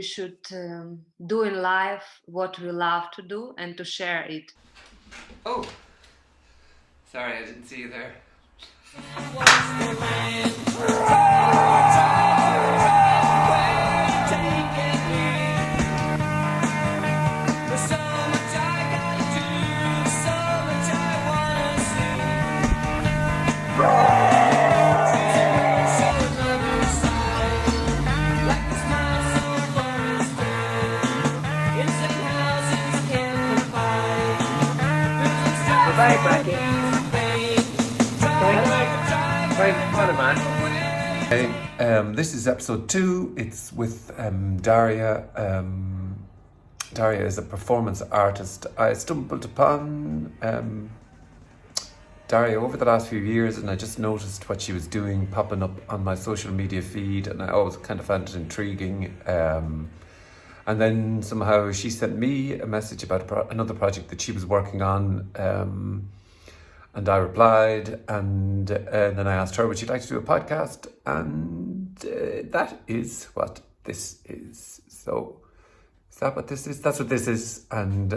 we should do in life what we love to do and to share it. Oh, sorry, I didn't see you there. Bye, Blackie. Bye, man. Hey, this is episode 2. It's with Daria. Daria is a performance artist. I stumbled upon Daria over the last few years, and I just noticed what she was doing popping up on my social media feed, and I always kind of found it intriguing. And then somehow she sent me a message about another project that she was working on, and I replied, and then I asked her, would she like to do a podcast? And that is what this is. So, is that what this is? That's what this is. And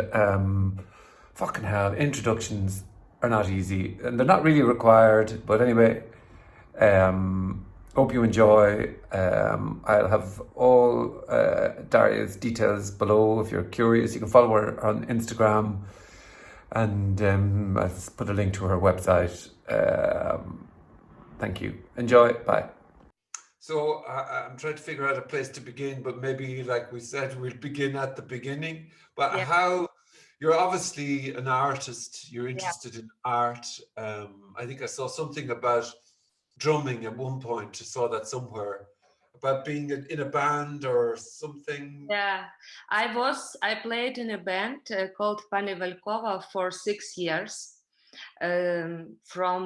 fucking hell, introductions are not easy, and they're not really required. But anyway, hope you enjoy. I'll have all Daria's details below. If you're curious, you can follow her on Instagram, and I've put a link to her website. Thank you. Enjoy. Bye. So I'm trying to figure out a place to begin, but maybe, like we said, we'll begin at the beginning. But Yeah. how... You're obviously an artist. You're Yeah. interested in art. I think I saw something about drumming at one point. I saw that somewhere about being in a band or something. Yeah, I played in a band called Pani Velkova for 6 years, from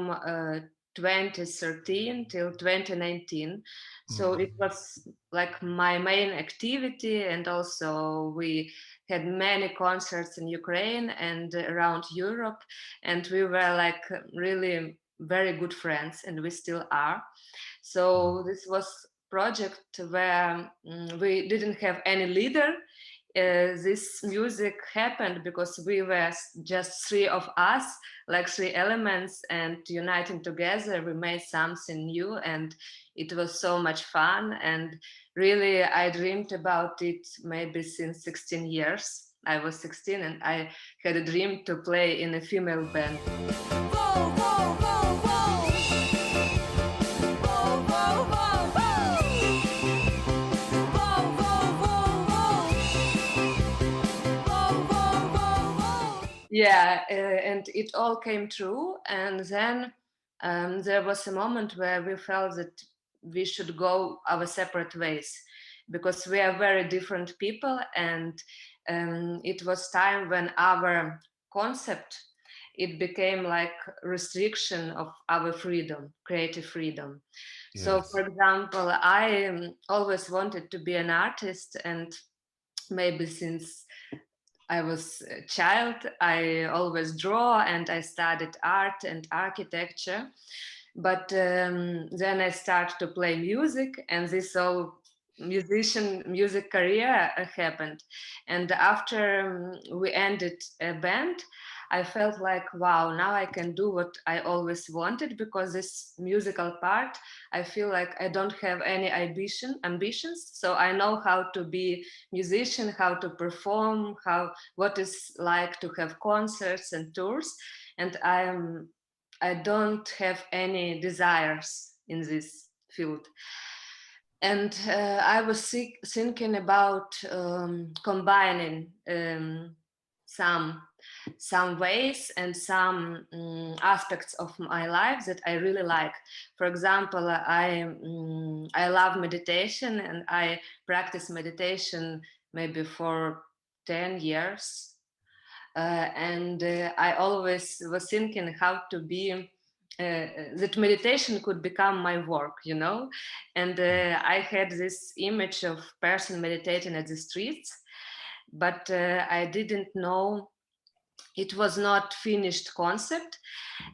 2013 till 2019. So it was like my main activity, and also we had many concerts in Ukraine and around Europe, and we were like really very good friends, and we still are. So this was project where we didn't have any leader. This music happened because we were just 3 of us, like 3 elements, and uniting together we made something new, and it was so much fun. And really I dreamed about it maybe since 16 years. I was 16 and I had a dream to play in a female band. Yeah, and it all came true. And then there was a moment where we felt that we should go our separate ways, because we are very different people, and it was time when our concept, it became like restriction of our freedom, creative freedom. Yes. So, for example, I always wanted to be an artist, and maybe since I was a child, I always draw, and I studied art and architecture. But then I started to play music, and this whole music career happened. And after we ended a band, I felt like, wow, now I can do what I always wanted, because this musical part, I feel like I don't have any ambitions. So I know how to be musician, how to perform, what is like to have concerts and tours, and I don't have any desires in this field. And I was thinking about combining some ways and some aspects of my life that I really like. For example, I love meditation, and I practice meditation maybe for 10 years. And I always was thinking how to be that meditation could become my work, and I had this image of person meditating at the streets, but I didn't know it was not finished concept.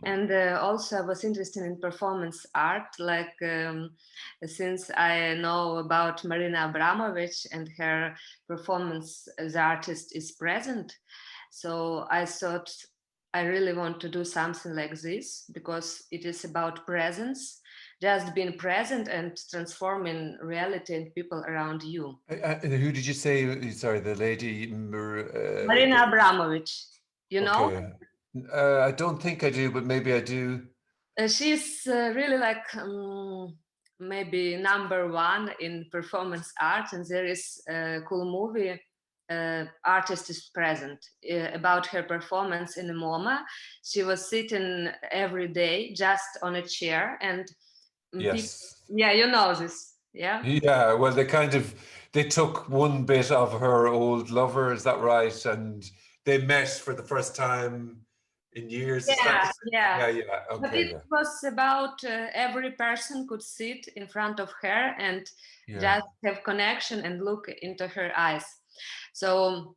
And also I was interested in performance art, like since I know about Marina Abramovic and her performance as artist is present. So I thought I really want to do something like this because it is about presence, just being present and transforming reality and people around you. Who did you say? Sorry, the lady. Marina Abramovic, you know? Okay. I don't think I do, but maybe I do. She's really like maybe number one in performance art, and there is a cool movie, Artist is Present, about her performance in the MoMA. She was sitting every day just on a chair, and Yes. yeah, you know this, yeah? Yeah, well, they took one bit of her old lover, is that right? And they met for the first time in years. Is that Yeah, the yeah. Yeah, yeah. But Okay, it yeah. was about every person could sit in front of her and Yeah. just have connection and look into her eyes. So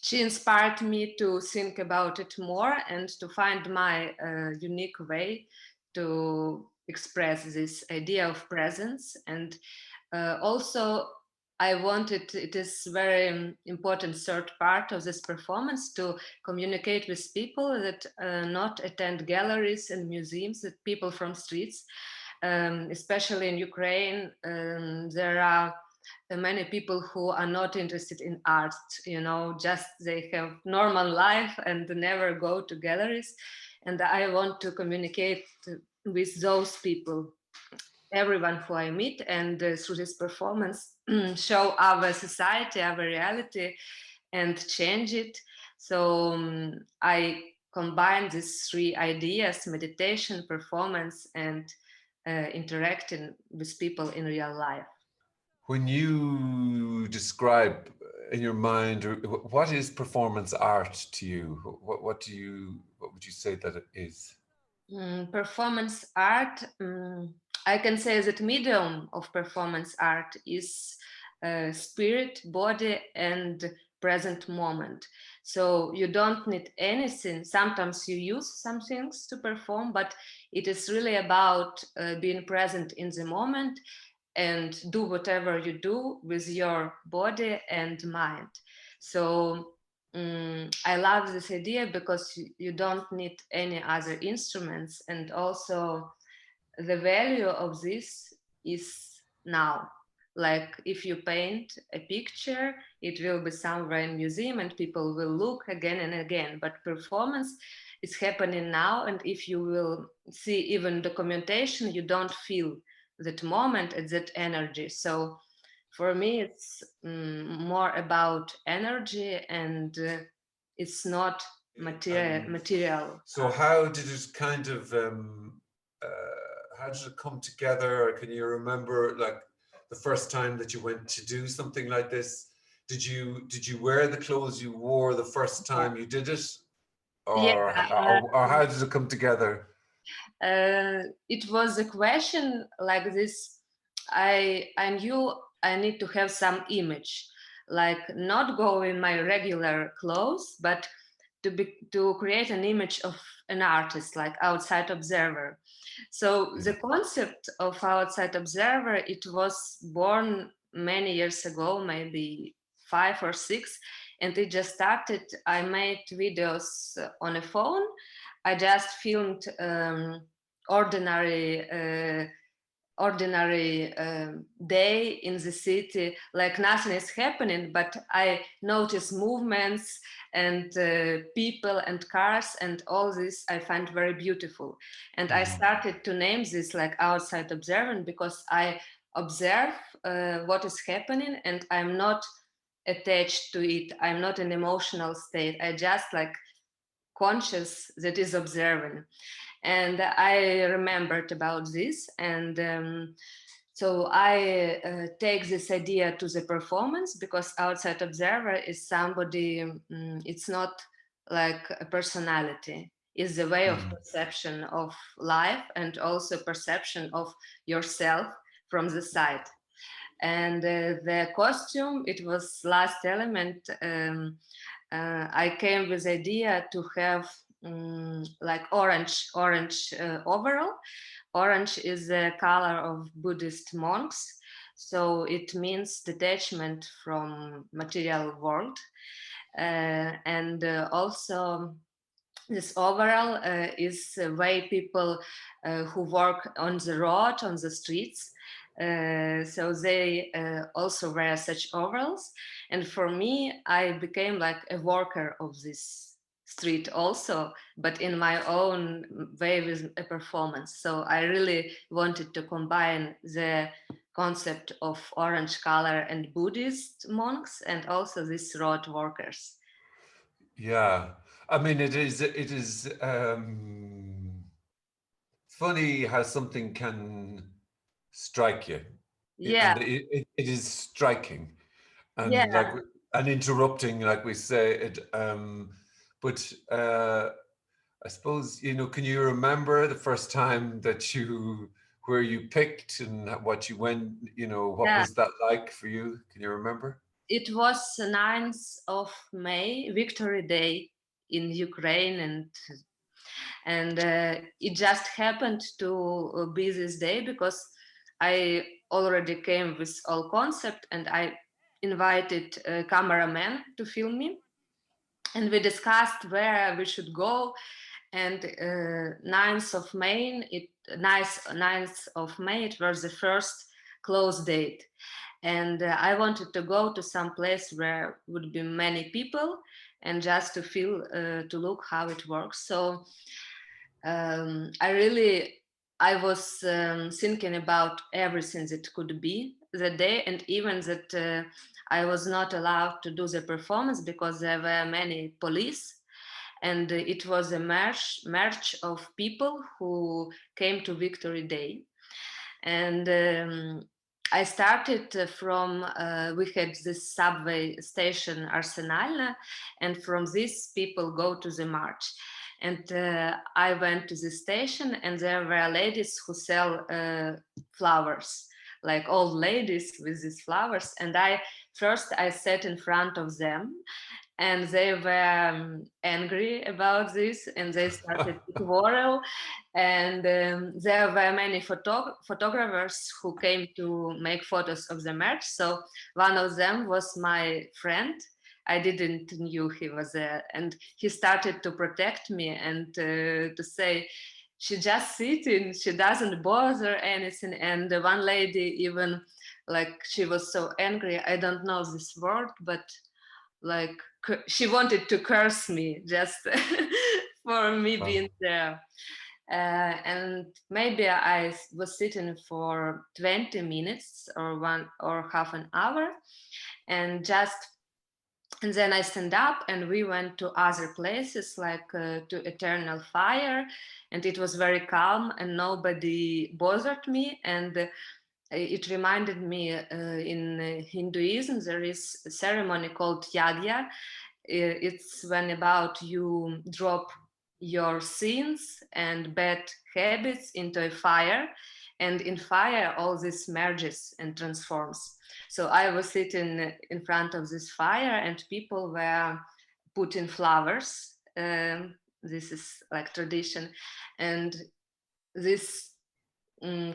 she inspired me to think about it more and to find my unique way to express this idea of presence. And also I wanted, it is very important third part of this performance, to communicate with people that not attend galleries and museums, that people from streets, especially in Ukraine, there are many people who are not interested in art, you know, just they have normal life and never go to galleries. And I want to communicate with those people, everyone who I meet, and through this performance show our society, our reality, and change it. So I combine these three ideas: meditation, performance, and interacting with people in real life. When you describe in your mind, what is performance art to you? What would you say that it is? Performance art, I can say that medium of performance art is spirit, body, and present moment. So you don't need anything. Sometimes you use some things to perform, but it is really about being present in the moment and do whatever you do with your body and mind. So I love this idea because you don't need any other instruments, and also the value of this is now. Like if you paint a picture, it will be somewhere in museum and people will look again and again. But performance is happening now, and if you will see even documentation, you don't feel that moment and that energy. So for me, it's more about energy, and it's not material. So how did it kind of how did it come together? Can you remember like the first time that you went to do something like this? Did you wear the clothes you wore the first time you did it, Yeah, or how did it come together? it was a question like this. I knew I need to have some image, like not go in my regular clothes, but to create an image of an artist, like outside observer. So the concept of outside observer, it was born many years ago, maybe 5 or 6, and it just started. I made videos on a phone. I just filmed ordinary day in the city, like nothing is happening, but I notice movements and people and cars, and all this I find very beautiful. And I started to name this like outside observant, because I observe what is happening and I'm not attached to it. I'm not in emotional state. I just like conscious that is observing. And I remembered about this, and so I take this idea to the performance, because outside observer is somebody, it's not like a personality, it's the way of perception of life and also perception of yourself from the side. And the costume, it was last element. I came with the idea to have like orange overall. Orange is the color of Buddhist monks, so it means detachment from material world. And also this overall is the way people who work on the road, on the streets, so they also wear such overalls. And for me, I became like a worker of this street also, but in my own way with a performance. So I really wanted to combine the concept of orange color and Buddhist monks and also these road workers. Yeah, I mean, it is funny how something can strike you, Yeah, and it is striking, yeah. and like and interrupting, like we say it. But I suppose, you know, can you remember the first time that you where you picked and what you went? You know, what Yeah. was that like for you? Can you remember? It was 9th of May, Victory Day in Ukraine, and it just happened to be this day because I already came with all concept and I invited a cameraman to film me, and we discussed where we should go. And 9th of May, 9th of May, it was the first close date. And I wanted to go to some place where would be many people and just to feel, to look how it works. So I was thinking about everything that could be the day, and even that I was not allowed to do the performance because there were many police, and it was a march of people who came to Victory Day. And I started from, we had this subway station Arsenal, and from this people go to the march. And I went to the station, and there were ladies who sell flowers, like old ladies with these flowers. And I sat in front of them, and they were angry about this, and they started to quarrel. And there were many photographers who came to make photos of the march. So one of them was my friend. I didn't knew he was there, and he started to protect me and to say, she just sitting, she doesn't bother anything. And one lady even, like, she was so angry, I don't know this word, but like she wanted to curse me just for me Wow. being there. And maybe I was sitting for 20 minutes or one or half an hour, and then I stand up and we went to other places like to Eternal Fire, and it was very calm and nobody bothered me. And it reminded me in Hinduism there is a ceremony called yagya. It's when about you drop your sins and bad habits into a fire, and in fire all this merges and transforms. So I was sitting in front of this fire and people were putting flowers. This is like tradition, and this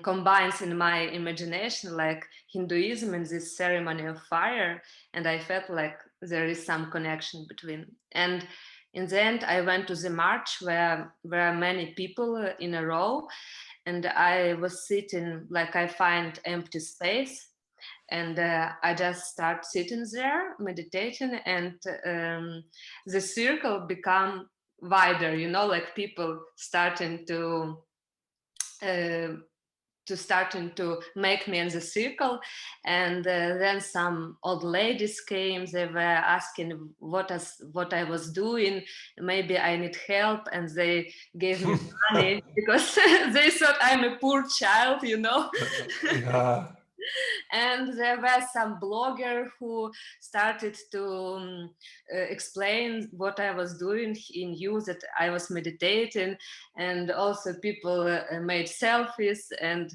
combines in my imagination like Hinduism and this ceremony of fire, and I felt like there is some connection between. And in the end, I went to the march where were many people in a row, and I was sitting like I find empty space, and I just start sitting there meditating, and the circle become wider, you know, like people starting uh, starting to make me in the circle. And then some old ladies came, they were asking what I was doing, maybe I need help, and they gave me money because they thought I'm a poor child, you know. Yeah. And there were some blogger who started to explain what I was doing. He knew that I was meditating, and also people made selfies, and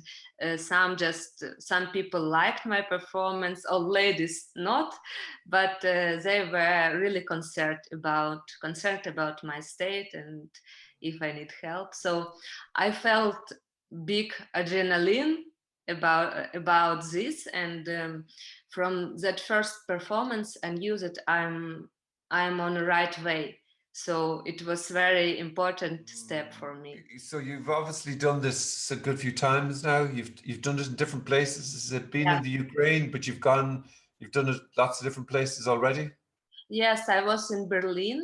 some people liked my performance, or ladies not, but they were really concerned about my state and if I need help. So I felt big adrenaline about this, and from that first performance I knew that I'm on the right way. So it was very important step for me. So you've obviously done this a good few times now. You've done it in different places. Has it been Yeah. in the Ukraine, but you've done it lots of different places already? Yes, I was in Berlin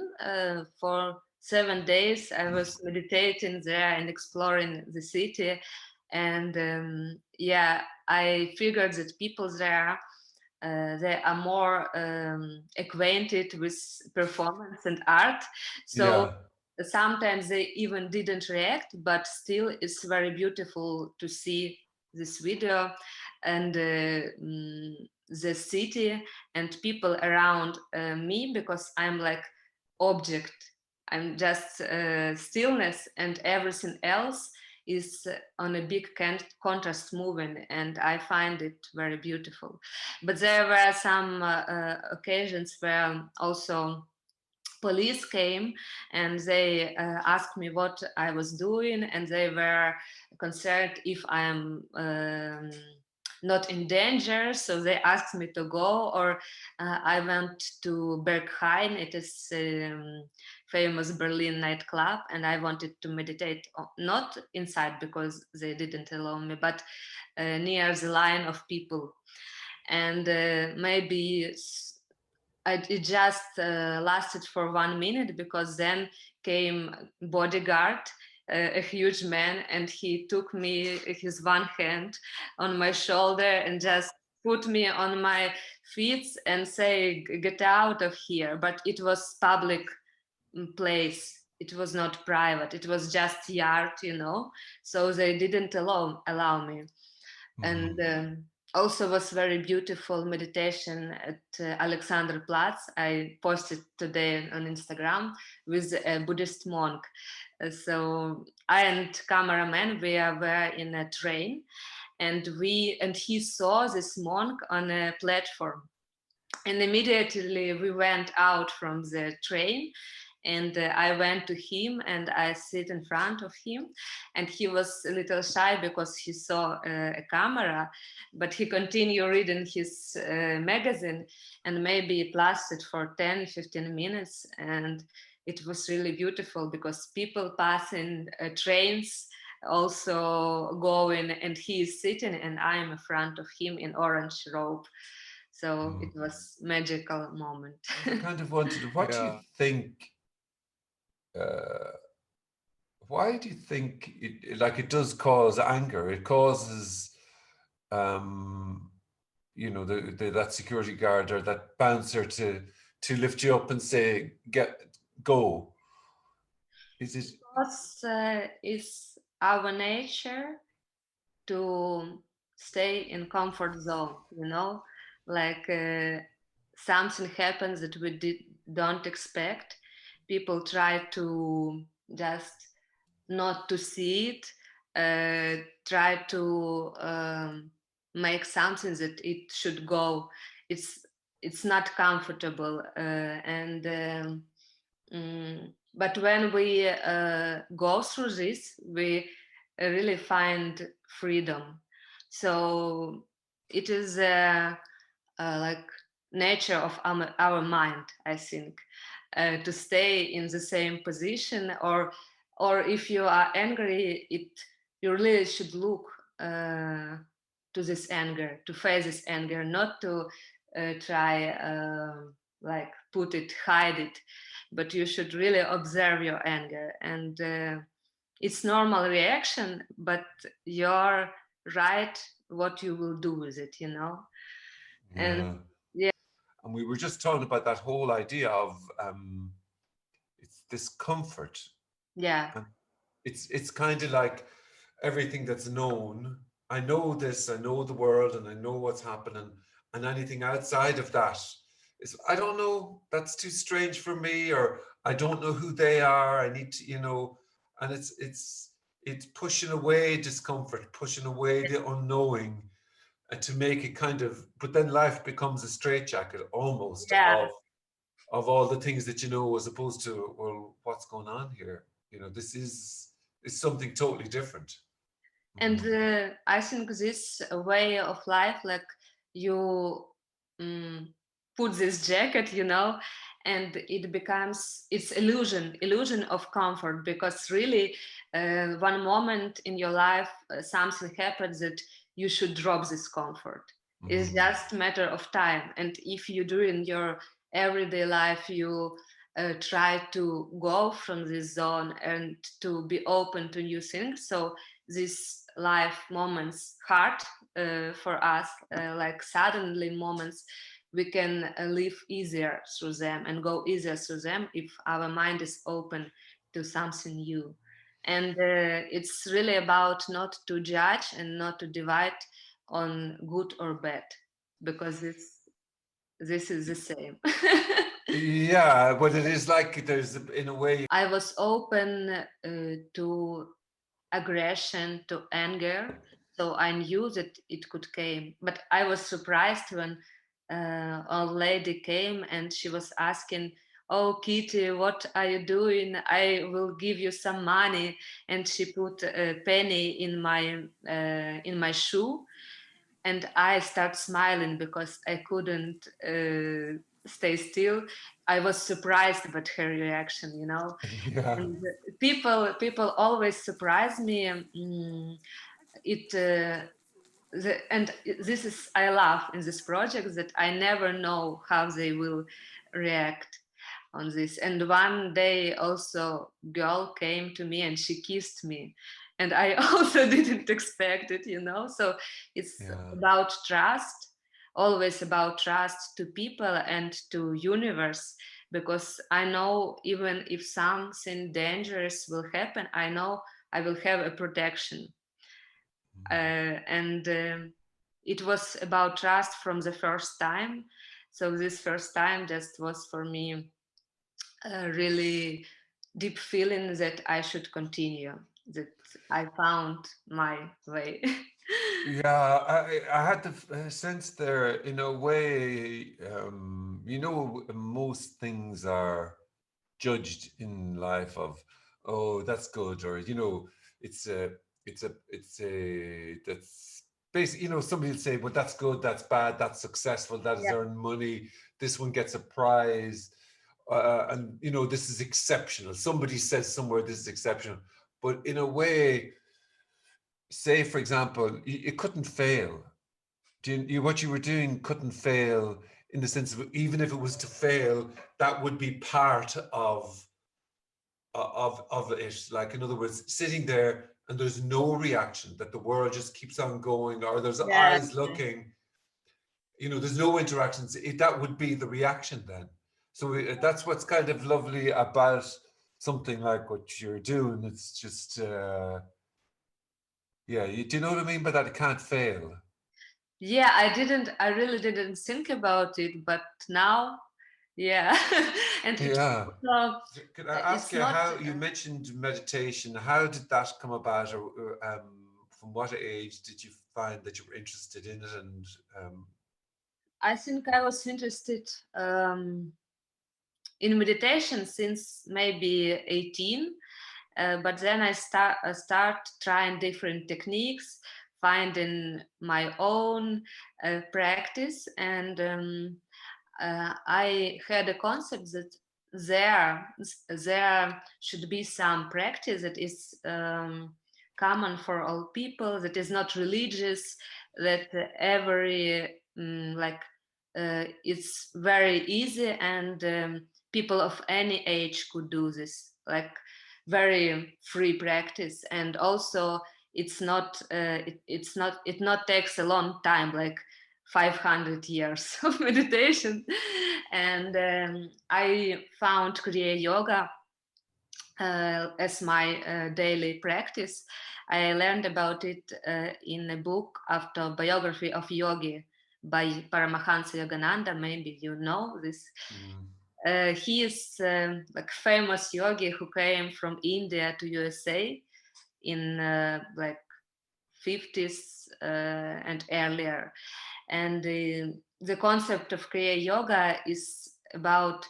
for 7 days. I was meditating there and exploring the city. And yeah, I figured that people there, they are more acquainted with performance and art. So Yeah. sometimes they even didn't react, but still it's very beautiful to see this video and the city and people around me, because I'm like object. I'm just stillness, and everything else is on a big contrast moving, and I find it very beautiful. But there were some occasions where also police came, and they asked me what I was doing, and they were concerned if I am not in danger, so they asked me to go. Or I went to Berghain, it is famous Berlin nightclub, and I wanted to meditate, not inside because they didn't allow me, but near the line of people. And maybe it just lasted for 1 minute, because then came bodyguard, a huge man, and he took me his one hand on my shoulder and just put me on my feet and say, get out of here. But it was public place, it was not private, it was just yard, so they didn't allow me. And also was very beautiful meditation at Alexanderplatz. I posted today on Instagram with a Buddhist monk. So I and cameraman, were in a train, and he saw this monk on a platform, and immediately we went out from the train, and I went to him and I sit in front of him, and he was a little shy because he saw a camera, but he continued reading his magazine, and maybe it lasted for 10-15 minutes, and it was really beautiful because people passing, trains also going, and he is sitting and I am in front of him in orange robe. So it was magical moment. I kind of wanted, what do you think, why do you think it does cause anger? It causes, that security guard or that bouncer to lift you up and say, go. Is it? Because it's our nature to stay in comfort zone, like something happens that we don't expect. People try to just not to see it, try to make something that it should go. It's not comfortable, and but when we go through this, we really find freedom. So it is like nature of our mind, I think, to stay in the same position, or if you are angry, you really should look to this anger, to face this anger, not to try like hide it, but you should really observe your anger. And it's normal reaction, but you're right what you will do with it, and Yeah. And we were just talking about that whole idea of it's this comfort. yeah, And it's kind of like everything that's known I know this, I know the world, and I know what's happening, and anything outside of that is, I don't know, that's too strange for me, or I don't know who they are. I need to, and it's pushing away discomfort, pushing away the unknowing, and to make it kind of, but then life becomes a straitjacket almost Yeah. of all the things that as opposed to, well, what's going on here? This is something totally different. And I think this way of life, like you put this jacket, and it becomes it's illusion of comfort, because really one moment in your life something happens that you should drop this comfort. It's just a matter of time. And if you do in your everyday life, you try to go from this zone and to be open to new things. So these life moments hard for us, like suddenly moments, we can live easier through them and go easier through them if our mind is open to something new. And it's really about not to judge and not to divide on good or bad, because this is the same. Yeah, but it is like there's, in a way. I was open to aggression, to anger, so I knew that it could came. But I was surprised when old lady came and she was asking, "Oh, Kitty, what are you doing? I will give you some money." And she put a penny in my shoe, and I start smiling because I couldn't stay still. I was surprised about her reaction. Yeah. And people always surprise me. It and this is I love in this project, that I never know how they will react on this. And one day also girl came to me and she kissed me, and I also didn't expect it. So it's Yeah. about trust, always about trust to people and to universe, because I know even if something dangerous will happen, I know I will have a protection. And it was about trust from the first time. So this first time just was for me a really deep feeling that I should continue, that I found my way. Yeah, I had the sense there, in a way, most things are judged in life of, oh, that's good, or it's a that's basically, somebody will say, well, that's good, that's bad, that's successful, that has Yeah. earned money, this one gets a prize, and this is exceptional. Somebody says somewhere this is exceptional, but in a way, say for example, it couldn't fail. What you were doing couldn't fail, in the sense of, even if it was to fail, that would be part of it. Like, in other words, sitting there and there's no reaction, that the world just keeps on going, or there's Yeah. eyes looking, there's no interactions, that would be the reaction then. So that's what's kind of lovely about something like what you're doing. It's just yeah, do you know what I mean by that? It can't fail. Yeah, I really didn't think about it, but now, yeah. And it Yeah. also, Could I ask it's you, not, how you mentioned meditation? How did that come about, or from what age did you find that you were interested in it? And I think I was interested in meditation since maybe 18. But then I start trying different techniques, finding my own practice, and I had a concept that there should be some practice that is common for all people, that is not religious, that every like it's very easy, and people of any age could do this, like very free practice. And also it's not it not takes a long time, like 500 years of meditation. And I found Kriya Yoga, as my daily practice. I learned about it in a book after biography of yogi by Paramahansa Yogananda. Maybe you know this. He is like famous yogi who came from India to USA in like 50s and earlier. And the concept of Kriya Yoga is about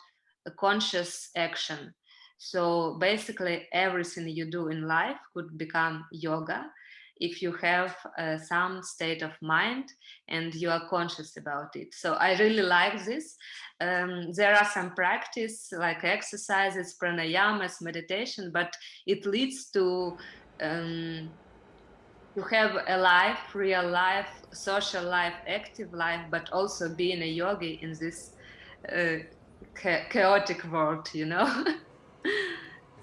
a conscious action. So basically, everything you do in life could become yoga if you have some state of mind and you are conscious about it. So I really like this. There are some practice like exercises, pranayamas, meditation, but it leads um, to have a life, real life, social life, active life, but also being a yogi in this uh, chaotic world, you know.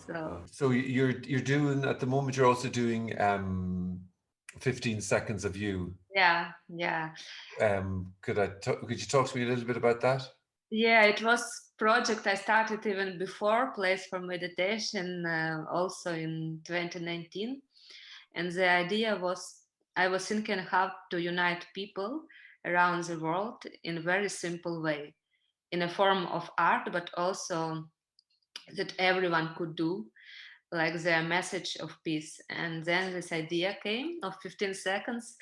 So So you're doing at the moment. You're also doing 15 seconds of you. yeah. Could you talk to me a little bit about that? Yeah, it was project I started even before Place for Meditation, also in 2019. And the idea was I was thinking how to unite people around the world in a very simple way, in a form of art, but also that everyone could do, like their message of peace. And then this idea came of 15 seconds.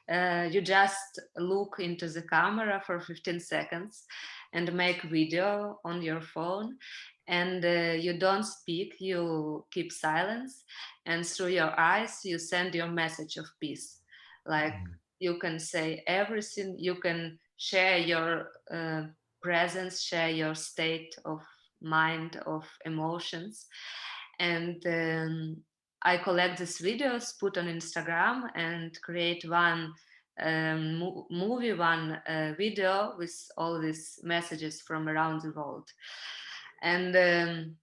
You just look into the camera for 15 seconds and make video on your phone, and you don't speak, you keep silence, and through your eyes you send your message of peace. Like you can say everything, you can share your presence, share your state of mind, of emotions. And I collect these videos, put on Instagram, and create one movie, one video with all these messages from around the world. And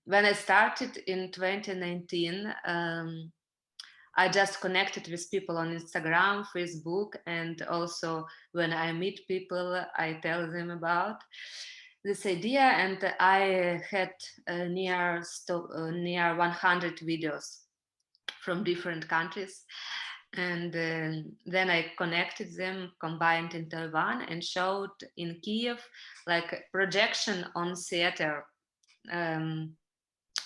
when I started in 2019, I just connected with people on Instagram, Facebook, and also when I meet people, I tell them about this idea. And I had near 100 videos from different countries. And then I connected them, combined into one, and showed in Kiev like a projection on theater. And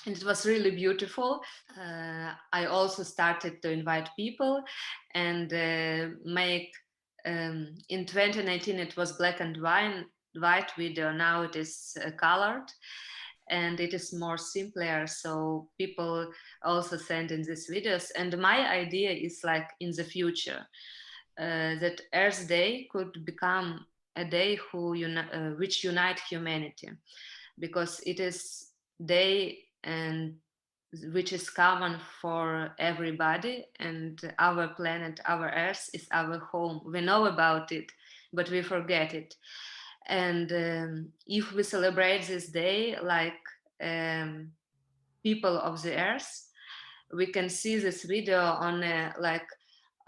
it was really beautiful. I also started to invite people and make. In 2019, it was black and white video. Now it is colored, and it is more simpler. So people also send in these videos. And my idea is like in the future that Earth Day could become a day which unite humanity, because it is day and which is common for everybody, and our planet, our earth is our home. We know about it, but we forget it. And if we celebrate this day like people of the earth, we can see this video on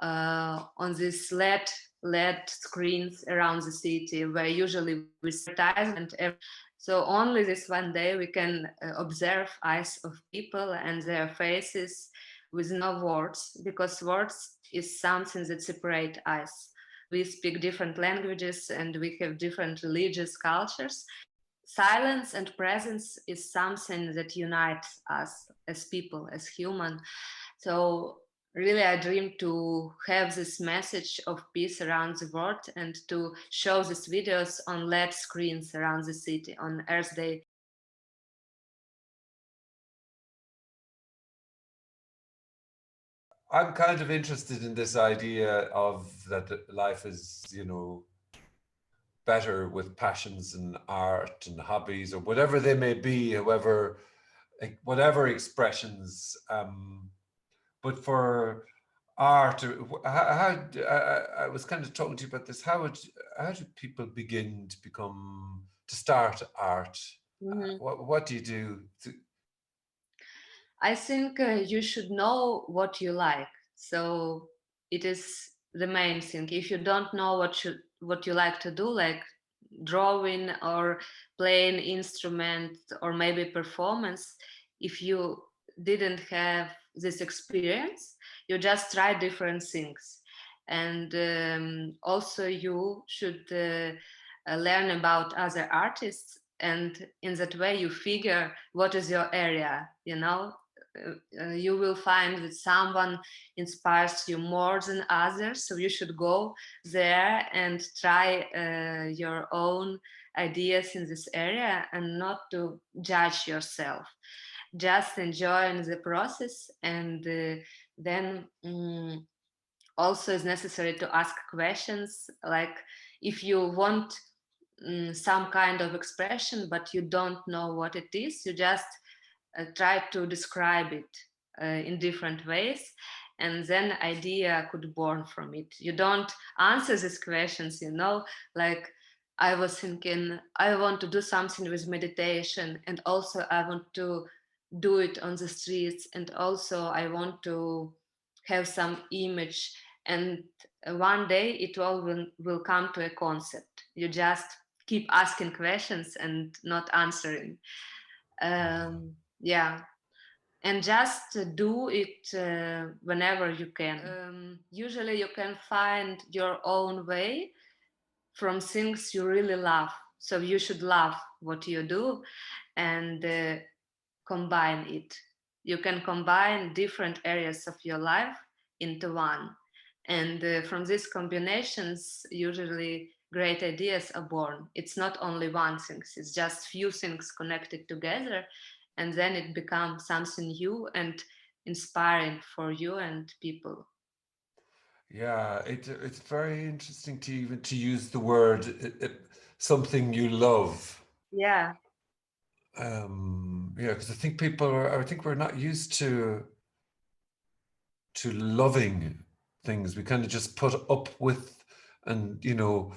on these LED screens around the city, where usually we see advertisement. So only this one day we can observe eyes of people and their faces with no words, because words is something that separate us. We speak different languages and we have different religious cultures. Silence and presence is something that unites us as people, as human. So really I dream to have this message of peace around the world and to show these videos on LED screens around the city on Earth Day. I'm kind of interested in this idea of that life is, better with passions and art and hobbies or whatever they may be, however, whatever expressions. But for art, I was kind of talking to you about this. How do people begin to start art? Mm-hmm. What do you do? I think you should know what you like. So it is the main thing. If you don't know what you like to do, like drawing or playing instrument or maybe performance, if you didn't have this experience, you just try different things. And also you should learn about other artists, and in that way you figure what is your area, you know. You will find that someone inspires you more than others, so you should go there and try your own ideas in this area, and not to judge yourself, just enjoying the process. And then also is necessary to ask questions, like if you want some kind of expression but you don't know what it is, you just try to describe it in different ways, and then idea could born from it. You don't answer these questions, you know, like I was thinking I want to do something with meditation, and also I want to do it on the streets, and also I want to have some image, and one day it all will come to a concept. You just keep asking questions and not answering. Yeah, and just do it whenever you can. Usually you can find your own way from things you really love, so you should love what you do, and combine it. You can combine different areas of your life into one, and from these combinations usually great ideas are born. It's not only one thing, it's just few things connected together, and then it becomes something new and inspiring for you and people. Yeah, it's very interesting to even to use the word something you love. Yeah, Yeah, because I think people are, I think we're not used to loving things. We kind of just put up with and, you know,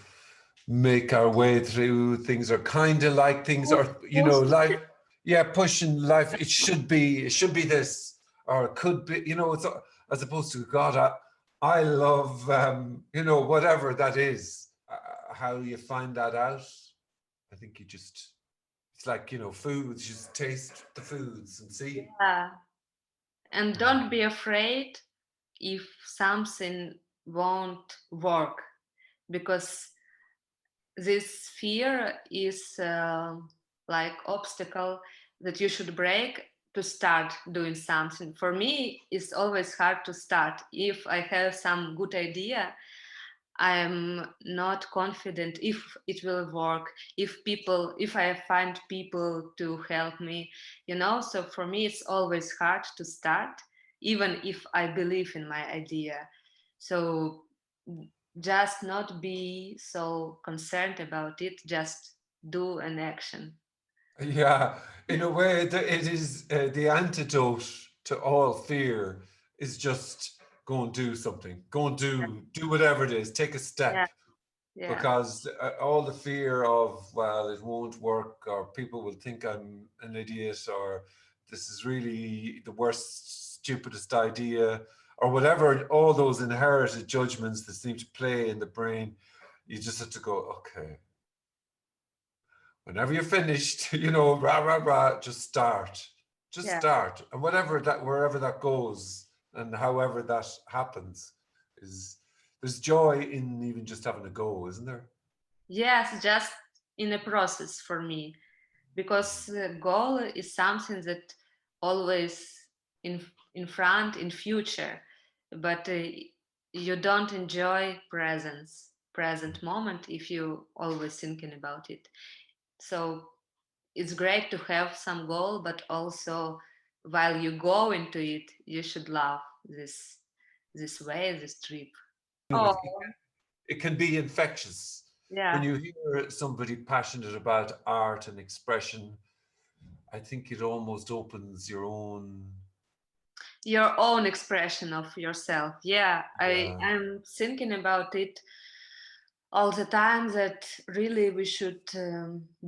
make our way through things, or kind of like things, or, you know, life, yeah, pushing life. It should be this, or it could be, you know, it's as opposed to God, I love, you know, whatever that is. How you find that out, I think you just, it's like, you know, foods, just taste the foods and see. yeah, and don't be afraid if something won't work, because this fear is like obstacle that you should break to start doing something. For me, it's always hard to start. If I have some good idea, I'm not confident if it will work, if I find people to help me, you know. So for me it's always hard to start, even if I believe in my idea. So just not be so concerned about it, just do an action. Yeah, in a way, it is the antidote to all fear is just go and do something. Go and do whatever it is. Take a Yeah, step, yeah, because all the fear of, well, it won't work, or people will think I'm an idiot, or this is really the worst, stupidest idea, or whatever. All those inherited judgments that seem to play in the brain. You just have to go, okay, whenever you're finished, you know, rah, rah, rah, just start. Just yeah. start. And whatever that, wherever that goes and however that happens, is there's joy in even just having a go, isn't there? Yes, just in a process for me, because the goal is something that always in in front, in future, but you don't enjoy present moment if you always thinking about it. So it's great to have some goal, but also while you go into it you should love this way, this trip. You know, Oh, it can be infectious. When yeah, you hear somebody passionate about art and expression, I think it almost opens your own. your own expression of yourself. Yeah, I Yeah. am thinking about it all the time, that really we should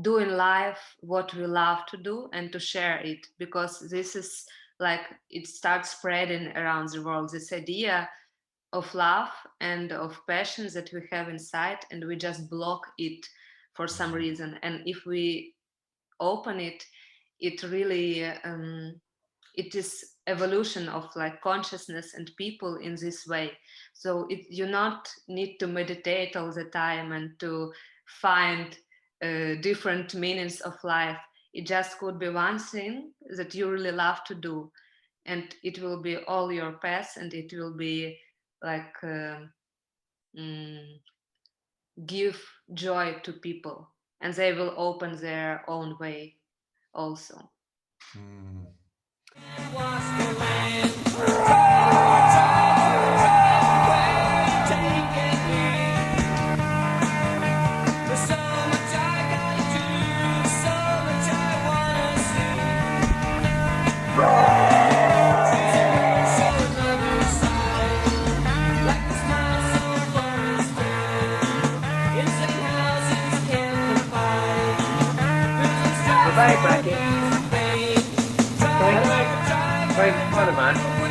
do in life what we love to do and to share it, because this is like it starts spreading around the world, this idea of love and of passions that we have inside, and we just block it for some reason. And if we open it, it really it is evolution of like consciousness and people in this way. So you not need to meditate all the time and to find different meanings of life. It just could be one thing that you really love to do, and it will be all your path, and it will be like give joy to people, and they will open their own way also. Bye, Blackie. Bye, man.